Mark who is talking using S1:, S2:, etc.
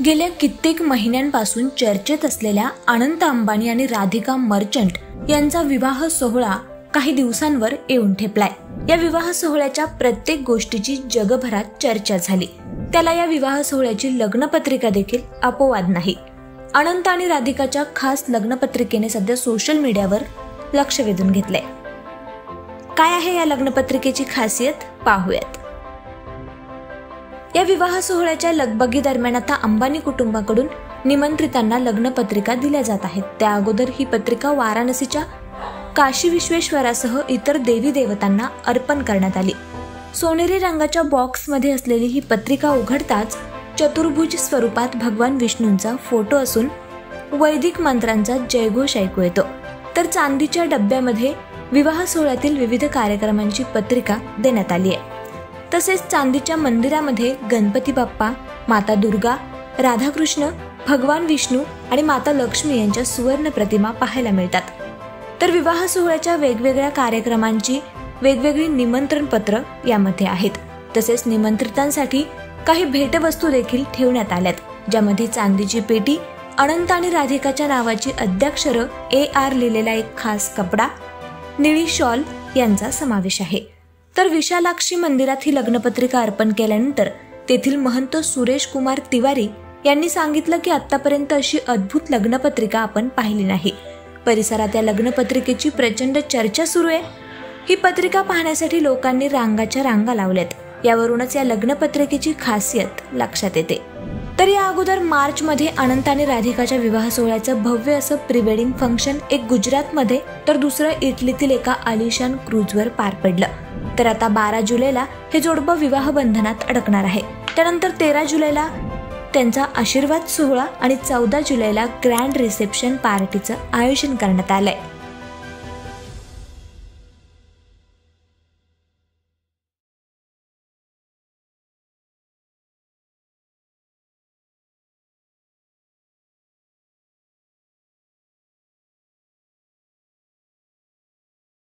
S1: गेल्या कित्येक महिन्यांपासून चर्चेत असलेल्या अनंत अंबानी आणि राधिका मर्चंट यांचा विवाह सोहळा काही दिवसांवर येऊन ठेपलाय। या विवाह सोहळ्याच्या प्रत्येक गोष्टीची जगभरात चर्चा झाली। त्याला या विवाह सोहळ्याची लग्नपत्रिका देखील अपवाद नाही। अनंत आणि राधिकाच्या खास लग्नपत्रिकेने सध्या सोशल मीडियावर लक्ष वेधून घेतलंय। काय आहे या लग्नपत्रिकेची खासियत पाहूयात। या विवाह सोहळ्याच्या लगबगी दरम्यान आता अंबानी कुटुंबाकडून निमंत्रितांना लग्नपत्रिका दिल्या जात आहेत। त्या अगोदर ही पत्रिका वाराणसीच्या काशी विश्वेश्वरासह इतर देवी देवतांना अर्पण करण्यात आली। सोनेरी रंगाच्या बॉक्समध्ये असलेली ही पत्रिका उघडताच चतुर्भुज स्वरूपात भगवान विष्णूंचा फोटो असून वैदिक मंत्रांचा जयघोष ऐकू येतो। तर चांदीच्या डब्यामध्ये विवाह सोहळ्यातील विविध कार्यक्रमांची पत्रिका देण्यात आली आहे। तसेच चांदीच्या मंदिरामध्ये गणपती बाप्पा, माता दुर्गा, राधाकृष्ण, भगवान विष्णू आणि माता लक्ष्मी यांच्या सुवर्ण प्रतिमा पाहायला मिळतात। तर विवाह सोहळ्याच्या वेगवेगळ्या कार्यक्रमांची वेगवेगळी निमंत्रण पत्र यामध्ये आहेत। तसेच निमंत्रितांसाठी काही भेटवस्तू देखील ठेवण्यात आल्यात, ज्यामध्ये चांदीची पेटी, अनंत आणि राधिकाच्या नावाची अद्याक्षरं AR लिहिलेला एक खास कपडा, निळी शॉल यांचा समावेश आहे। तर विशालाक्षी मंदिरात ही लग्नपत्रिका अर्पण केल्यानंतर तेथील महंत सुरेश कुमार तिवारी यांनी सांगितलं की आतापर्यंत अशी अद्भुत लग्नपत्रिका आपण पाहिली नाही। परिसरात या लग्नपत्रिकेची प्रचंड चर्चा सुरू आहे। ही पत्रिका पाहण्यासाठी लोकांनी रांगाच्या रांगा लावल्यात। यावरूनच या लग्नपत्रिकेची खासियत लक्षात येते। तर या अगोदर मार्चमध्ये अनंत आणि राधिकाच्या विवाह सोहळ्याचं भव्य असं प्री वेडिंग फंक्शन एक गुजरातमध्ये तर दुसरं इटलीतील एका आलिशान क्रूजवर पार पडलं। तर आता 12 जुलैला हे जोडपं विवाह बंधनात अडकणार आहे। त्यानंतर 13 जुलैला त्यांचा आशीर्वाद सोहळा आणि 14 जुलैला ग्रँड रिसेप्शन पार्टीचं आयोजन करण्यात आलंय।